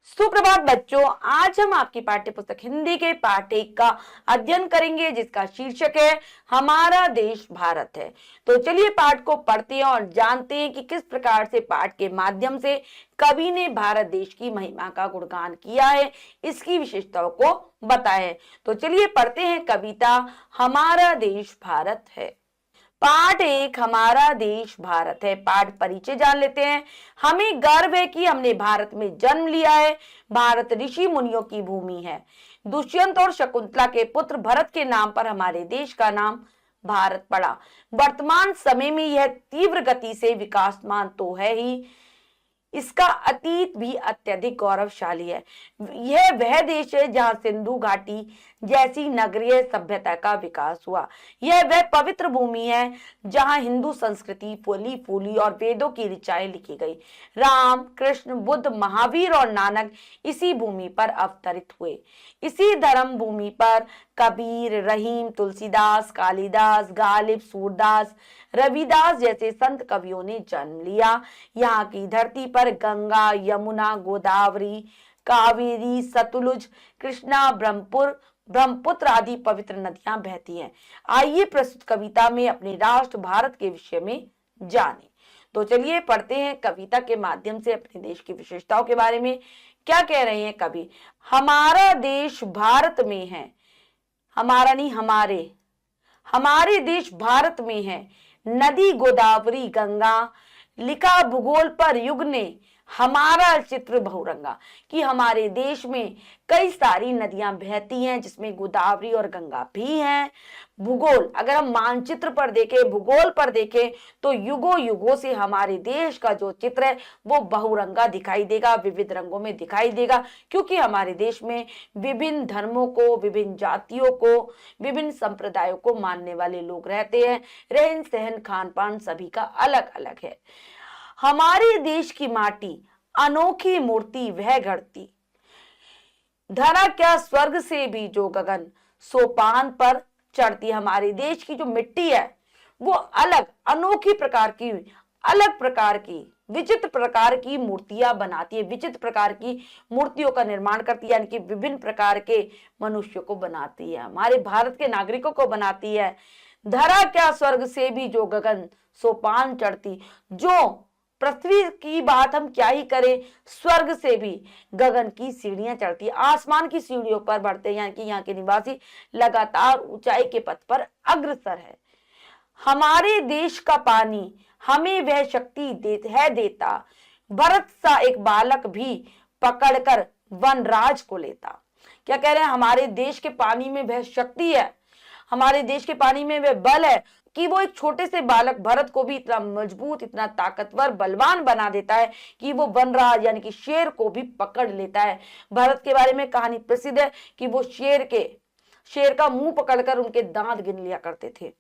सुप्रभात बच्चों, आज हम आपकी पाठ्य पुस्तक हिंदी के पाठ 1 का अध्ययन करेंगे जिसका शीर्षक है हमारा देश भारत है। तो चलिए पाठ को पढ़ते हैं और जानते हैं कि किस प्रकार से पाठ के माध्यम से कवि ने भारत देश की महिमा का गुणगान किया है, इसकी विशेषताओं को बताया है। तो चलिए पढ़ते हैं कविता हमारा देश भारत है। पाठ 1 हमारा देश भारत है। पाठ परिचय जान लेते हैं। हमें गर्व है कि हमने भारत में जन्म लिया है। भारत ऋषि मुनियों की भूमि है। दुष्यंत और शकुंतला के पुत्र भरत के नाम पर हमारे देश का नाम भारत पड़ा। वर्तमान समय में यह तीव्र गति से विकासमान तो है ही, इसका अतीत भी अत्यधिक गौरवशाली है। यह वह देश है जहां सिंधु घाटी जैसी नगरीय सभ्यता का विकास हुआ। यह वह पवित्र भूमि है जहां हिंदू संस्कृति फूली फूली और वेदों की ऋचाएं लिखी गई। राम, कृष्ण, बुद्ध, महावीर और नानक इसी भूमि पर अवतरित हुए। इसी धर्म भूमि पर कबीर, रहीम, तुलसीदास, कालिदास, गालिब, सूरदास, रविदास जैसे संत कवियों ने जन्म लिया। यहाँ की धरती पर गंगा, यमुना, गोदावरी, कावेरी, सतलुज, कृष्णा, ब्रह्मपुत्र आदि पवित्र नदियां बहती हैं। आइए प्रस्तुत कविता में अपने राष्ट्र भारत के विषय में जानें। तो चलिए पढ़ते हैं कविता के माध्यम से अपने देश की विशेषताओं के बारे में। क्या कह रहे हैं कवि? हमारा देश भारत में है। हमारा नहीं, हमारे देश भारत में है। नदी गोदावरी गंगा, लिखा भूगोल पर युग ने हमारा चित्र बहुरंगा। कि हमारे देश में कई सारी नदियां बहती हैं जिसमें गोदावरी और गंगा भी हैं। भूगोल, अगर हम मानचित्र पर देखें, भूगोल पर देखें तो युगों युगों से हमारे देश का जो चित्र है वो बहुरंगा दिखाई देगा, विविध रंगों में दिखाई देगा। क्योंकि हमारे देश में विभिन्न धर्मों को, विभिन्न जातियों को, विभिन्न संप्रदायों को मानने वाले लोग रहते हैं। रहन सहन खान पान सभी का अलग अलग है। हमारे देश की माटी अनोखी मूर्ति वह घड़ती, धरा क्या स्वर्ग से भी जो गगन सोपान पर चढ़ती। हमारे देश की जो मिट्टी है वो अलग अनोखी प्रकार की, अलग प्रकार की, विचित्र प्रकार की मूर्तियां बनाती है, विचित्र प्रकार की मूर्तियों का निर्माण करती है, यानी कि विभिन्न प्रकार के मनुष्यों को बनाती है, हमारे भारत के नागरिकों को बनाती है। धरा क्या स्वर्ग से भी जो गगन सोपान चढ़ती। जो पृथ्वी की बात हम क्या ही करें, स्वर्ग से भी गगन की सीढ़ियां चढ़ती, आसमान की सीढ़ियों पर बढ़ते हैं, यानी कि यहाँ के निवासी लगातार ऊंचाई के पथ पर अग्रसर है। हमारे देश का पानी हमें वह शक्ति देता, भरत सा एक बालक भी पकड़कर वनराज को लेता। क्या कह रहे हैं? हमारे देश के पानी में वह शक्ति है, हमारे देश के पानी में वह बल है कि वो एक छोटे से बालक भरत को भी इतना मजबूत, इतना ताकतवर, बलवान बना देता है कि वो वनराज यानी कि शेर को भी पकड़ लेता है। भरत के बारे में कहानी प्रसिद्ध है कि वो शेर का मुंह पकड़कर उनके दांत गिन लिया करते थे।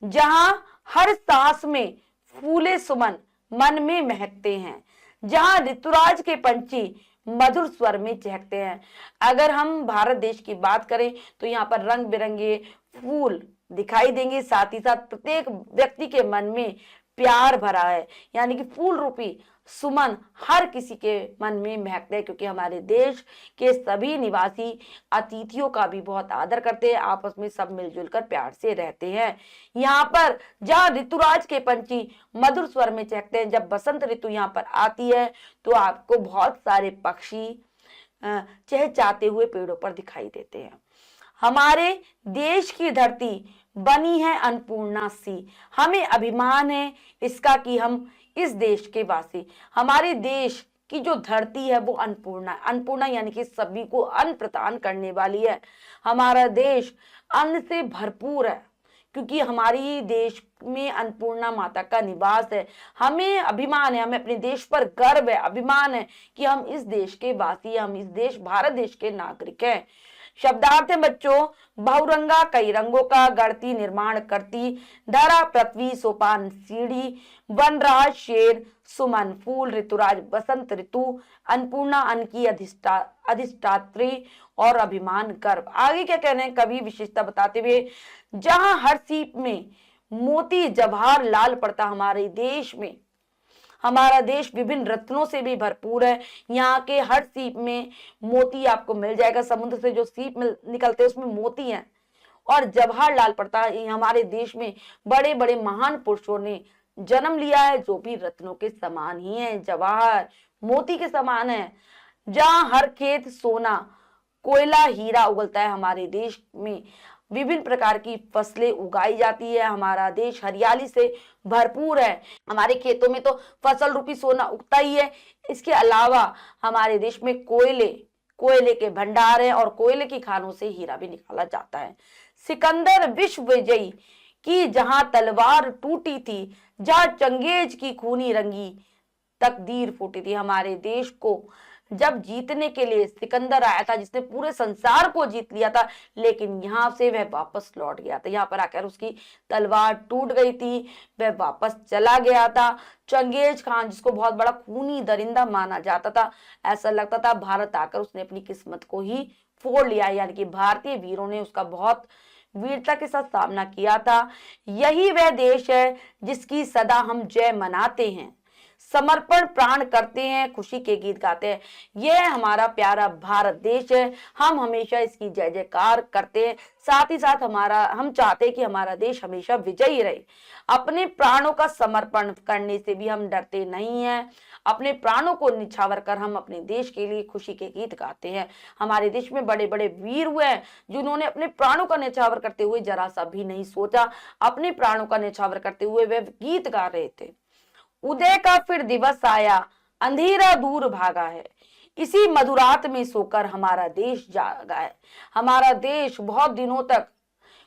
जहां हर सांस में फूले सुमन मन में महकते हैं, जहां ऋतुराज के पंछी मधुर स्वर में चहकते हैं। अगर हम भारत देश की बात करें तो यहाँ पर रंग बिरंगे फूल दिखाई देंगे, साथ ही साथ प्रत्येक व्यक्ति के मन में प्यार भरा है, यानी कि फूल रूपी सुमन हर किसी के मन में महकते हैं। क्योंकि हमारे देश के सभी निवासी अतिथियों का भी बहुत आदर करते हैं, आपस में सब मिलजुल कर प्यार से रहते हैं। यहाँ पर जहाँ ऋतुराज के पंछी मधुर स्वर में चहकते हैं, जब बसंत ऋतु यहाँ पर आती है तो आपको बहुत सारे पक्षी चहचहाते हुए पेड़ों पर दिखाई देते हैं। हमारे देश की धरती बनी है अन्नपूर्णा सी, हमें अभिमान है इसका कि हम इस देश के वासी। हमारे देश की जो धरती है वो अन्नपूर्णा यानी कि सभी को अन्न प्रदान करने वाली है। हमारा देश अन्न से भरपूर है क्योंकि हमारी देश में अन्नपूर्णा माता का निवास है। हमें अभिमान है, हमें अपने देश पर गर्व है, अभिमान है कि हम इस देश के वासी, हम इस देश भारत देश के नागरिक हैं। शब्दार्थ है बच्चों, बहुरंगा कई रंगों का गढ़ती निर्माण करती, धरा पृथ्वी सोपान सीढ़ी, वनराज शेर सुमन फूल, ऋतुराज बसंत ऋतु, अन्नपूर्णा अन्न की अधिष्ठात्री और अभिमान गर्व। आगे क्या कह रहे हैं कवि विशेषता बताते हुए, जहां हर सीप में मोती जवाहर लाल पड़ता, हमारे देश में हमारा देश विभिन्न रत्नों से भी भरपूर है। यहाँ के हर सीप में मोती आपको मिल जाएगा। समुद्र से जो सीप निकलते हैं उसमें मोती हैं। और जवाहरलाल पड़ता हमारे देश में बड़े बड़े महान पुरुषों ने जन्म लिया है जो भी रत्नों के समान ही है, जवाहर मोती के समान है। जहां हर खेत सोना कोयला हीरा उगलता है, हमारे देश में विभिन्न प्रकार की फसलें उगाई जाती है। हमारा देश हरियाली से भरपूर है। हमारे खेतों में तो फसल रूपी सोना उगता ही है। इसके अलावा हमारे देश में कोयले के भंडार है और कोयले की खानों से हीरा भी निकाला जाता है। सिकंदर विश्व विजयी की जहां तलवार टूटी थी, जहां चंगेज की खूनी रंगी तकदीर फूटी थी। हमारे देश को जब जीतने के लिए सिकंदर आया था, जिसने पूरे संसार को जीत लिया था, लेकिन यहाँ से वह वापस लौट गया था। यहाँ पर आकर उसकी तलवार टूट गई थी, वह वापस चला गया था। चंगेज खान, जिसको बहुत बड़ा खूनी दरिंदा माना जाता था, ऐसा लगता था भारत आकर उसने अपनी किस्मत को ही फोड़ लिया, यानी कि भारतीय वीरों ने उसका बहुत वीरता के साथ सामना किया था। यही वह देश है जिसकी सदा हम जय मनाते हैं, समर्पण प्राण करते हैं, खुशी के गीत गाते हैं। यह हमारा प्यारा भारत देश है। हम हमेशा इसकी जय जयकार करते हैं। साथ ही साथ हम चाहते हैं कि हमारा देश हमेशा विजयी रहे। अपने प्राणों का समर्पण करने से भी हम डरते नहीं हैं। अपने प्राणों को निछावर कर हम अपने देश के लिए खुशी के गीत गाते हैं। हमारे देश में बड़े बड़े वीर हुए हैं जिन्होंने अपने प्राणों का निछावर करते हुए जरा सा भी नहीं सोचा, अपने प्राणों का निछावर करते हुए वे गीत गा रहे थे। उदय का फिर दिवस आया, अंधेरा दूर भागा है, इसी मधुरात में सोकर हमारा देश जागा है। हमारा देश बहुत दिनों तक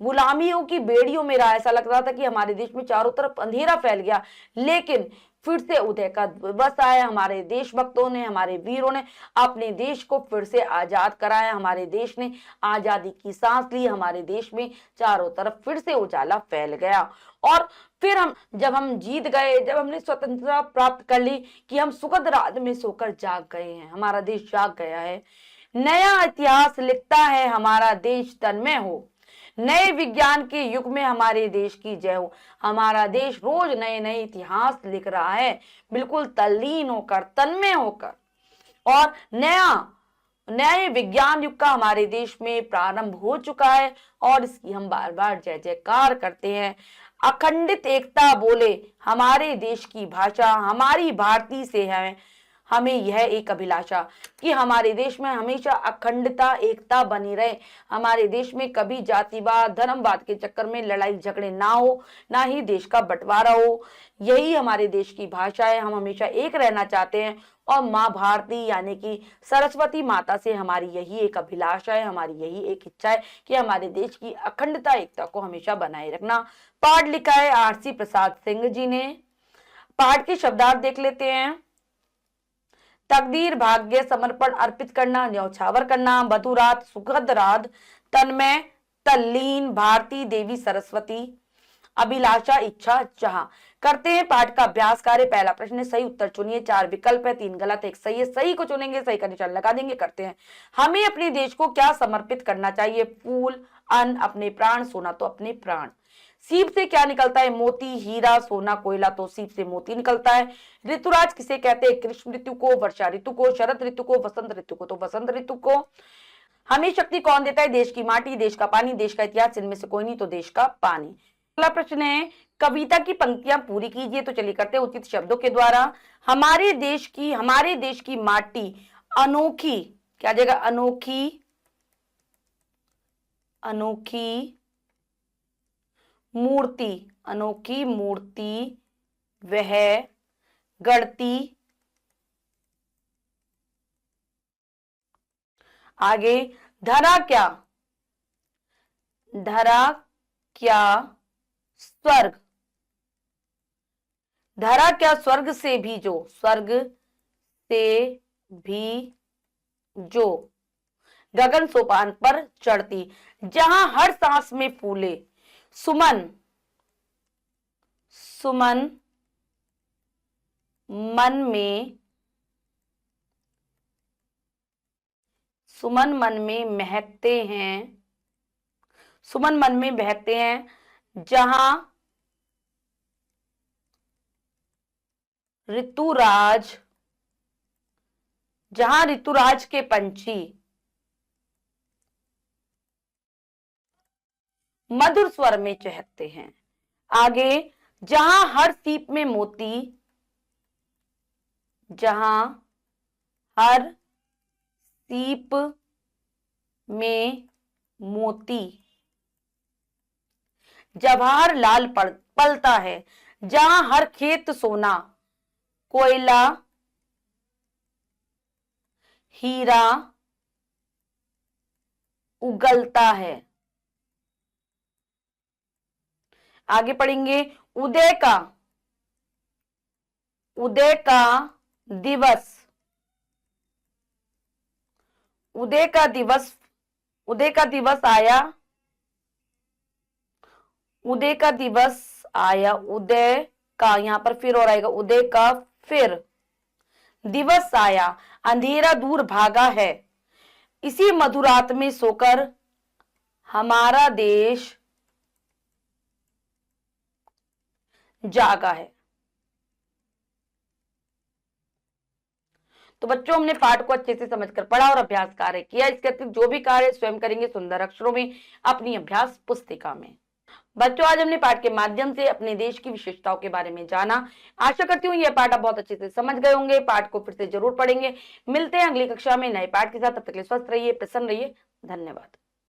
गुलामियों की बेड़ियों में रहा। ऐसा लग रहा था कि हमारे देश में चारों तरफ अंधेरा फैल गया, लेकिन फिर से उदय का दिवस आया। हमारे देशभक्तों ने, हमारे वीरों ने अपने देश को फिर से आजाद कराया। हमारे देश ने आजादी की सांस ली। हमारे देश में चारों तरफ फिर से उजाला फैल गया। और फिर जब हम जीत गए, जब हमने स्वतंत्रता प्राप्त कर ली, कि हम सुखद रात में सोकर जाग गए हैं, हमारा देश जाग गया है। नया इतिहास लिखता है हमारा देश, तन्मय हो। नए विज्ञान के युग में हमारे देश की जय हो। हमारा देश रोज नए नए इतिहास लिख रहा है, बिल्कुल तल्लीन होकर, तन्मय होकर। और नए विज्ञान युग का हमारे देश में प्रारंभ हो चुका है और इसकी हम बार बार जय जयकार करते हैं। अखंडित एकता बोले हमारे देश की भाषा, हमारी भारती से है हमें यह एक अभिलाषा कि हमारे देश में हमेशा अखंडता, एकता बनी रहे। हमारे देश में कभी जातिवाद, धर्मवाद के चक्कर में लड़ाई झगड़े ना हो, ना ही देश का बंटवारा हो। यही हमारे देश की भाषा है। हम हमेशा एक रहना चाहते हैं और माँ भारती यानी कि सरस्वती माता से हमारी यही एक अभिलाषा है, हमारी यही एक इच्छा है कि हमारे देश की अखंडता, एकता को हमेशा बनाए रखना। पाठ लिखा है आरसी प्रसाद सिंह जी ने। पाठ के शब्दार्थ देख लेते हैं। तकदीर, भाग्य, समर्पण, अर्पित करना, न्यौछावर करना, मधुरात, सुखद रात, तन्मय, तल्लीन, भारती, देवी सरस्वती, अभिलाषा, इच्छा, चाह। करते हैं पाठ का अभ्यास कार्य। पहला प्रश्न, सही उत्तर चुनिए। 4 विकल्प है, 3 गलत, 1 सही है। सही को चुनेंगे, सही का निशान लगा देंगे। करते हैं, हमें अपने देश को क्या समर्पित करना चाहिए? फूल, अन्न, अपने प्राण, सोना तो अपने प्राण। सीप से क्या निकलता है? मोती, हीरा, सोना, कोयला तो सीप से मोती निकलता है। ऋतुराज किसे कहते हैं? ग्रीष्म ऋतु को, वर्षा ऋतु को, शरद ऋतु को, वसंत ऋतु को तो वसंत ऋतु को। हमें शक्ति कौन देता है? देश की माटी, देश का पानी, देश का इतिहास, इनमें से कोई नहीं तो देश का पानी। अगला प्रश्न है, कविता की पंक्तियां पूरी कीजिए। तो चलिए करते हैं उचित शब्दों के द्वारा। हमारे देश की माटी अनोखी, क्या जगह? अनोखी, अनोखी मूर्ति, अनोखी मूर्ति वह गढ़ती। आगे, धरा क्या? धरा क्या स्वर्ग, धरा क्या स्वर्ग से भी जो, स्वर्ग से भी जो गगन सोपान पर चढ़ती। जहां हर सांस में फूले सुमन, सुमन मन में, सुमन मन में महकते हैं, सुमन मन में बहकते हैं। जहां ऋतुराज, जहां ऋतुराज के पंछी मधुर स्वर में चहकते हैं। आगे, जहां हर सीप में मोती, जहां हर सीप में मोती, जवाहर लाल पलता है। जहां हर खेत सोना, कोयला हीरा उगलता है। आगे पढ़ेंगे, उदय का, उदय का दिवस, उदय का दिवस, उदय का दिवस आया, उदय का दिवस आया, उदय का यहां पर फिर और आएगा, उदय का फिर दिवस आया, अंधेरा दूर भागा है, इसी मधुरात में सोकर हमारा देश जागा है। तो बच्चों, हमने पाठ को अच्छे से समझकर पढ़ा और अभ्यास कार्य किया। इसके अतिरिक्त जो भी कार्य स्वयं करेंगे सुंदर अक्षरों में अपनी अभ्यास पुस्तिका में। बच्चों, आज हमने पाठ के माध्यम से अपने देश की विशेषताओं के बारे में जाना। आशा करती हूँ यह पाठ आप बहुत अच्छे से समझ गए होंगे। पाठ को फिर से जरूर पढ़ेंगे। मिलते हैं अगली कक्षा में नए पाठ के साथ। तब तक के लिए स्वस्थ रहिए, प्रसन्न रहिए। धन्यवाद।